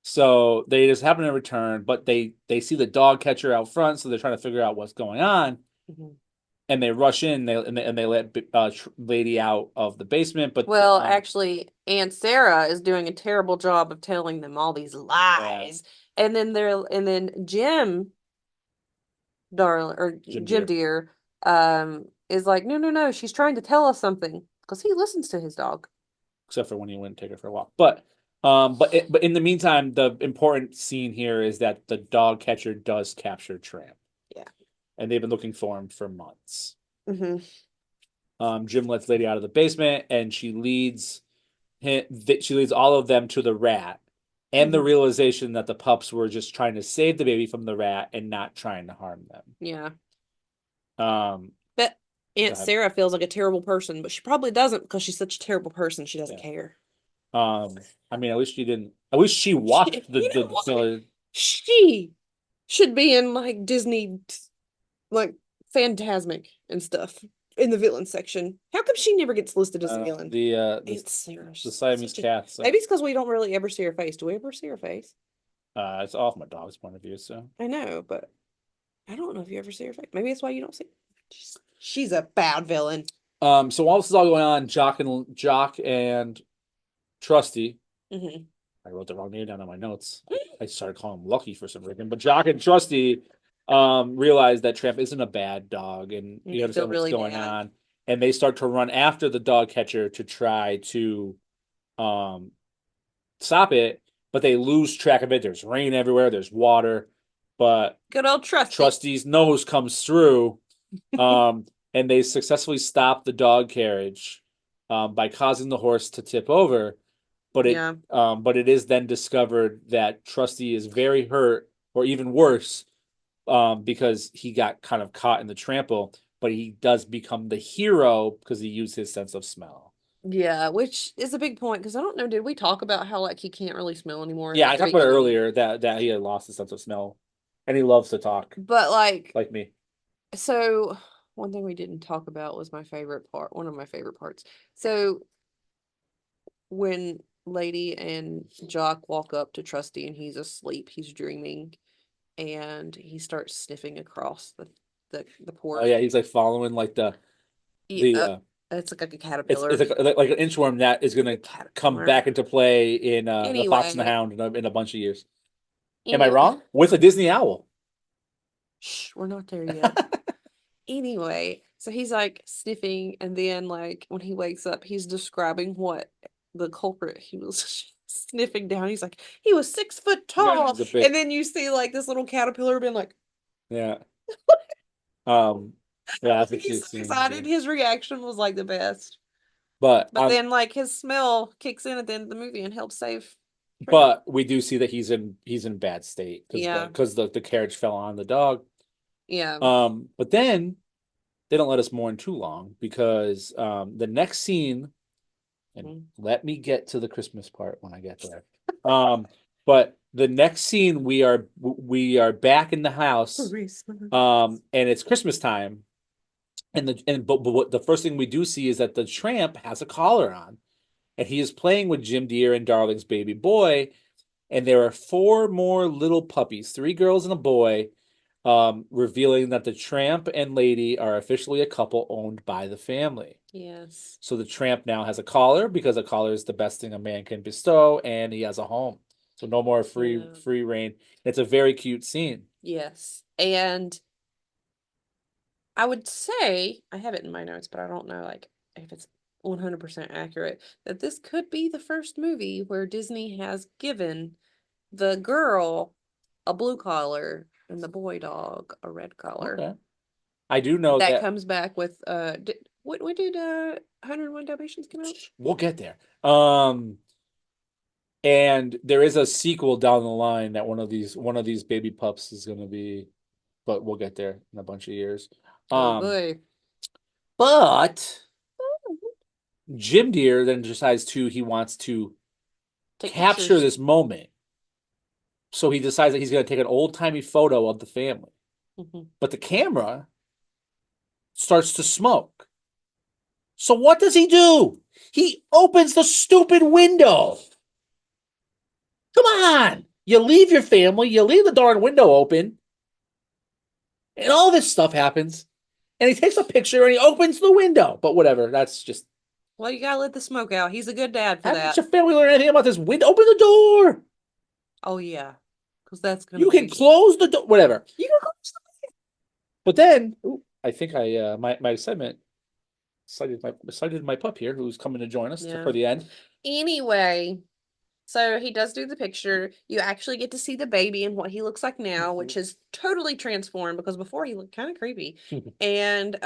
[SPEAKER 3] So they just happen to return, but they see the dog catcher out front, so they're trying to figure out what's going on. And they rush in, they let Lady out of the basement. But
[SPEAKER 2] well, actually, Aunt Sarah is doing a terrible job of telling them all these lies, and then Jim, Jim Deere, is like, no, she's trying to tell us something because he listens to his dog.
[SPEAKER 3] except for when he wouldn't take her for a walk. But in the meantime, the important scene here is that the dog catcher does capture Tramp.
[SPEAKER 2] Yeah.
[SPEAKER 3] And they've been looking for him for months.
[SPEAKER 2] Mm-hmm.
[SPEAKER 3] Jim lets Lady out of the basement, and she leads all of them to the rat, and the realization that the pups were just trying to save the baby from the rat and not trying to harm them.
[SPEAKER 2] Yeah.
[SPEAKER 3] Um,
[SPEAKER 2] But Aunt
[SPEAKER 3] ahead.
[SPEAKER 2] Sarah feels like a terrible person, but she probably doesn't because she's such a terrible person. She doesn't care.
[SPEAKER 3] I mean, at least she didn't. At least she watched the
[SPEAKER 2] She should be in like Disney, like Phantasmic and stuff in the villain section. How come she never gets listed as a villain?
[SPEAKER 3] the
[SPEAKER 2] Sarah,
[SPEAKER 3] Siamese cats.
[SPEAKER 2] Maybe it's because we don't really ever see her face. Do we ever see her face?
[SPEAKER 3] It's off my dog's point of view, so
[SPEAKER 2] I know, but I don't know if you ever see her face. Maybe that's why you don't see her. She's a bad villain.
[SPEAKER 3] So while this is all going on, Jock and Trusty.
[SPEAKER 2] Mm-hmm.
[SPEAKER 3] I wrote the wrong name down on my notes. I started calling him Lucky for some reason, but Jock and Trusty realize that Tramp isn't a bad dog, and you understand what's going on, and they start to run after the dog catcher to try to stop it, but they lose track of it. There's rain everywhere. There's water, but
[SPEAKER 2] good old Trusty.
[SPEAKER 3] Trusty's nose comes through, and they successfully stop the dog carriage by causing the horse to tip over. But it is then discovered that Trusty is very hurt, or even worse, because he got kind of caught in the trample. But he does become the hero because he used his sense of smell.
[SPEAKER 2] Yeah, which is a big point because I don't know. Did we talk about how like he can't really smell anymore?
[SPEAKER 3] Yeah, I talked about it earlier that he had lost his sense of smell, and he loves to talk.
[SPEAKER 2] But like
[SPEAKER 3] me.
[SPEAKER 2] So one thing we didn't talk about was my favorite part. One of my favorite parts. So when Lady and Jock walk up to Trusty and he's asleep, he's dreaming, and he starts sniffing across the porch.
[SPEAKER 3] Oh yeah, he's like following like
[SPEAKER 2] it's like a caterpillar.
[SPEAKER 3] It's like an inchworm that is gonna come back into play in The Fox and the Hound in a bunch of years. Am I wrong? With a Disney owl.
[SPEAKER 2] Shh, we're not there yet. Anyway, so he's like sniffing, and then like when he wakes up, he's describing what the culprit he was sniffing down. He's like, he was 6 foot tall, and then you see like this little caterpillar being like,
[SPEAKER 3] yeah, yeah.
[SPEAKER 2] He's so excited. His reaction was like the best.
[SPEAKER 3] But
[SPEAKER 2] then like his smell kicks in at the end of the movie and helps save.
[SPEAKER 3] But we do see that he's in bad state because the carriage fell on the dog.
[SPEAKER 2] Yeah.
[SPEAKER 3] But then they don't let us mourn too long because the next scene, and let me get to the Christmas part when I get there. But the next scene we are back in the house. And it's Christmas time. But what the first thing we do see is that the Tramp has a collar on, and he is playing with Jim Deere and Darling's baby boy, and there are 4 more little puppies, 3 girls and a boy, revealing that the Tramp and Lady are officially a couple owned by the family.
[SPEAKER 2] Yes.
[SPEAKER 3] So the Tramp now has a collar because a collar is the best thing a man can bestow, and he has a home. So no more free reign. It's a very cute scene.
[SPEAKER 2] Yes, and I would say, I have it in my notes, but I don't know like if it's 100% accurate, that this could be the first movie where Disney has given the girl a blue collar and the boy dog a red collar.
[SPEAKER 3] Okay. I do know that
[SPEAKER 2] comes back with when did 101 Dalmatians come out?
[SPEAKER 3] We'll get there. And there is a sequel down the line that one of these baby pups is going to be, but we'll get there in a bunch of years.
[SPEAKER 2] Oh boy.
[SPEAKER 3] But Jim Deere then decides he wants to capture this moment. So he decides that he's going to take an old-timey photo of the family. But the camera starts to smoke. So what does he do? He opens the stupid window. Come on. You leave your family, you leave the darn window open, and all this stuff happens. And he takes a picture and he opens the window. But whatever, that's just...
[SPEAKER 2] Well, you gotta let the smoke out. He's a good dad for that.
[SPEAKER 3] Haven't your family learn anything about this window? Open the door.
[SPEAKER 2] Oh, yeah. Because that's going to
[SPEAKER 3] You can close the door. Whatever. You can close the door. But then, I think my segment cited my pup here, who's coming to join us
[SPEAKER 2] Yeah.
[SPEAKER 3] for the end.
[SPEAKER 2] Anyway, so he does do the picture. You actually get to see the baby and what he looks like now, which is totally transformed because before he looked kind of creepy. And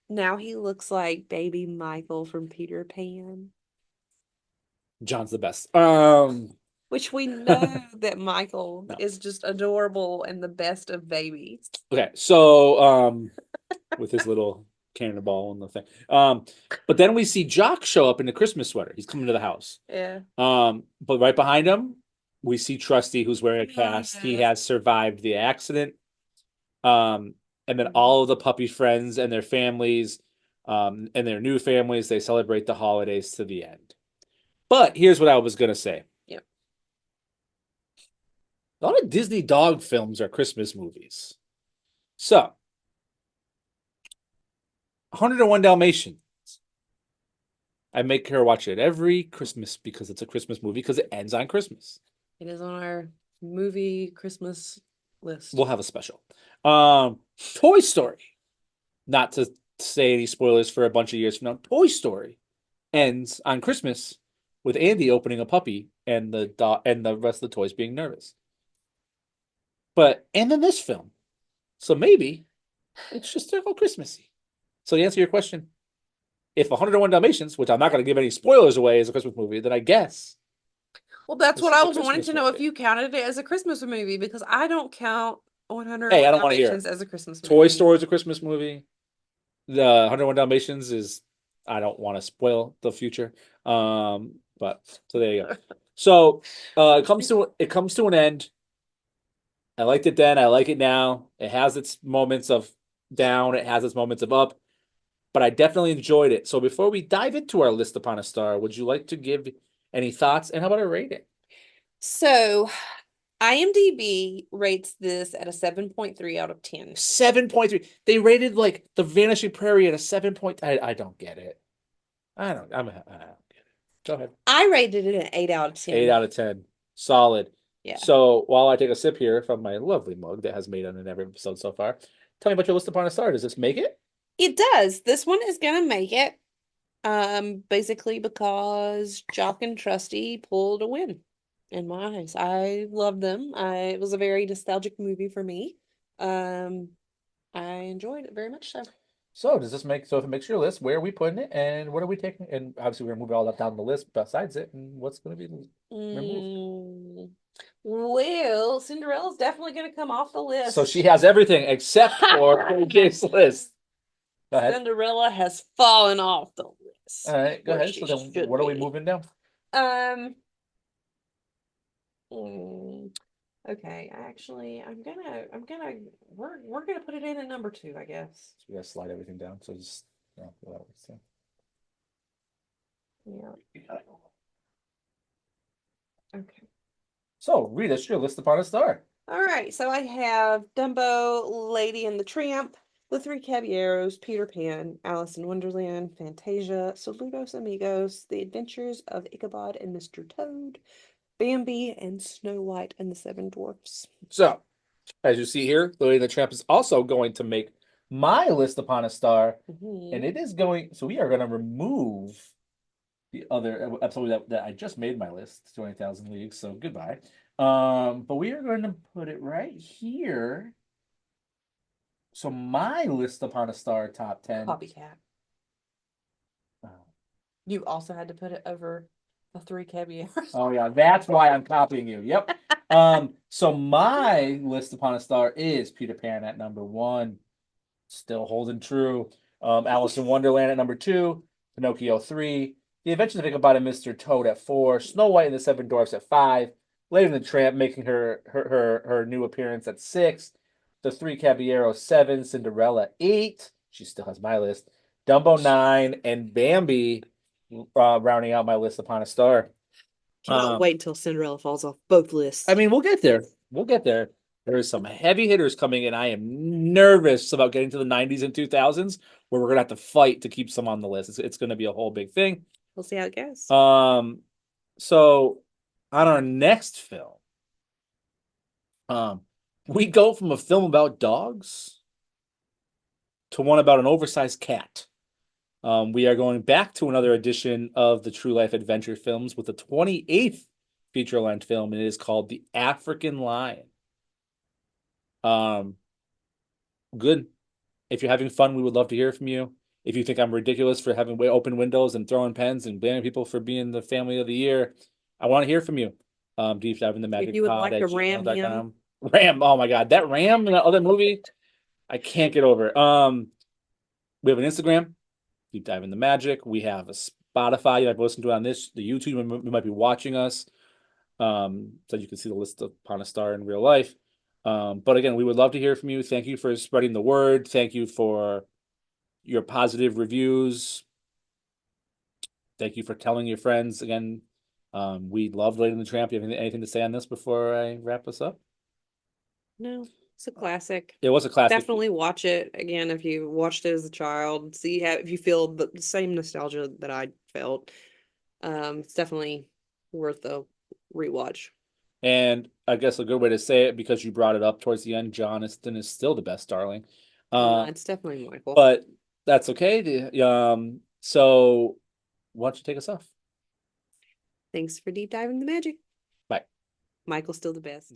[SPEAKER 2] now he looks like baby Michael from Peter Pan.
[SPEAKER 3] John's the best.
[SPEAKER 2] Which we know that Michael is just adorable and the best of babies.
[SPEAKER 3] Okay, so with his little cannonball and the thing. But then we see Jock show up in the Christmas sweater. He's coming to the house.
[SPEAKER 2] Yeah.
[SPEAKER 3] But right behind him, we see Trusty, who's wearing a cast. He has survived the accident. And then all of the puppy friends and their families, and their new families, they celebrate the holidays to the end. But here's what I was gonna say.
[SPEAKER 2] Yep.
[SPEAKER 3] A lot of Disney dog films are Christmas movies. So, 101 Dalmatians. I make her watch it every Christmas because it's a Christmas movie because it ends on Christmas.
[SPEAKER 2] It is on our movie Christmas list.
[SPEAKER 3] We'll have a special. Toy Story. Not to say any spoilers for a bunch of years from now. Toy Story ends on Christmas with Andy opening a puppy and the dog and the rest of the toys being nervous. And then this film. So maybe it's just all Christmassy. So to answer your question, if 101 Dalmatians, which I'm not going to give any spoilers away, is a Christmas movie, then I guess.
[SPEAKER 2] Well, that's
[SPEAKER 3] This
[SPEAKER 2] what
[SPEAKER 3] is
[SPEAKER 2] I
[SPEAKER 3] a
[SPEAKER 2] was wanting
[SPEAKER 3] Christmas
[SPEAKER 2] to know if
[SPEAKER 3] movie.
[SPEAKER 2] you counted it as a Christmas movie because I don't count 101
[SPEAKER 3] Hey, I don't wanna hear it.
[SPEAKER 2] Dalmatians as a Christmas movie.
[SPEAKER 3] Toy Story is a Christmas movie. The 101 Dalmatians is, I don't want to spoil the future. But so there you go. So it comes to an end. I liked it then. I like it now. It has its moments of down. It has its moments of up. But I definitely enjoyed it. So before we dive into our list upon a star, would you like to give any thoughts? And how about a rating?
[SPEAKER 2] So, IMDb rates this at a 7.3 out of 10.
[SPEAKER 3] 7.3. They rated like The Vanishing Prairie at a 7. I don't get it. I don't get it. Go ahead.
[SPEAKER 2] I rated it an 8 out of 10.
[SPEAKER 3] 8 out of 10. Solid.
[SPEAKER 2] Yeah.
[SPEAKER 3] So while I take a sip here from my lovely mug that has made it in every episode so far, tell me about your list upon a star. Does this make it?
[SPEAKER 2] It does. This one is gonna make it. Basically because Jock and Trusty pulled a win in my eyes. I loved them. It was a very nostalgic movie for me. I enjoyed it very much so.
[SPEAKER 3] So does this make, so if it makes your list, where are we putting it and what are we taking? And obviously we're gonna move it all up down the list besides it, and what's gonna be removed.
[SPEAKER 2] Well, Cinderella's definitely gonna come off the list.
[SPEAKER 3] So she has everything except for AJ's list. Go ahead.
[SPEAKER 2] Cinderella has fallen off the list.
[SPEAKER 3] All right, go
[SPEAKER 2] where
[SPEAKER 3] ahead.
[SPEAKER 2] she
[SPEAKER 3] So then
[SPEAKER 2] should
[SPEAKER 3] what are we
[SPEAKER 2] be.
[SPEAKER 3] moving down?
[SPEAKER 2] Okay, actually, we're gonna put it in at number 2, I guess.
[SPEAKER 3] So we gotta slide everything down. So just whatever. So.
[SPEAKER 2] Yeah. Okay.
[SPEAKER 3] So read us your list upon a star.
[SPEAKER 2] All right, so I have Dumbo, Lady and the Tramp, The Three Caballeros, Peter Pan, Alice in Wonderland, Fantasia, Saludos Amigos, The Adventures of Ichabod and Mr. Toad, Bambi, and Snow White and the Seven Dwarfs.
[SPEAKER 3] So, as you see here, Lady and the Tramp is also going to make my list upon a star, and it is going. So we are going to remove the other episode that I just made my list, 20,000 Leagues. So goodbye. But we are going to put it right here. So my list upon a star top 10.
[SPEAKER 2] Copycat. You also had to put it over The Three Caballeros.
[SPEAKER 3] Oh yeah, that's why I'm copying you. Yep. So my list upon a star is Peter Pan at number 1, still holding true. Alice in Wonderland at number 2, Pinocchio 3, The Adventures of Ichabod and Mr. Toad at 4, Snow White and the Seven Dwarfs at 5, Lady and the Tramp making her new appearance at 6, The Three Caballeros 7, Cinderella 8. She still has my list. Dumbo 9, and Bambi rounding out my list upon a star.
[SPEAKER 2] Cannot wait until Cinderella falls off both lists.
[SPEAKER 3] I mean, we'll get there. We'll get there. There is some heavy hitters coming in. I am nervous about getting to the 90s and 2000s where we're going to have to fight to keep some on the list. It's going to be a whole big thing.
[SPEAKER 2] We'll see how it goes.
[SPEAKER 3] So on our next film, we go from a film about dogs to one about an oversized cat. We are going back to another edition of the True Life Adventure films with the 28th feature-length film, and it is called The African Lion. Good. If you're having fun, we would love to hear from you. If you think I'm ridiculous for having open windows and throwing pens and blaming people for being the family of the year, I want to hear from you. Deep dive in the magic
[SPEAKER 2] If you would
[SPEAKER 3] pod
[SPEAKER 2] like
[SPEAKER 3] at
[SPEAKER 2] to ram him,
[SPEAKER 3] gmail.com. Ram, oh my god, that Ram in that other movie, I can't get over. We have an Instagram, Deep Dive in the Magic. We have a Spotify. You might be listening to it on this, the YouTube. You might be watching us, so you can see the list upon a star in real life. But again, we would love to hear from you. Thank you for spreading the word. Thank you for your positive reviews. Thank you for telling your friends. Again, we love Lady and the Tramp. You have anything to say on this before I wrap us up?
[SPEAKER 2] no, it's a classic.
[SPEAKER 3] It was a classic.
[SPEAKER 2] Definitely watch it again if you watched it as a child. See how if you feel the same nostalgia that I felt. It's definitely worth a rewatch.
[SPEAKER 3] And I guess a good way to say it, because you brought it up towards the end, Jonathan is still the best darling.
[SPEAKER 2] It's definitely Michael.
[SPEAKER 3] But that's okay. So why don't you take us off?
[SPEAKER 2] Thanks for deep diving the magic.
[SPEAKER 3] Bye.
[SPEAKER 2] Michael's still the best.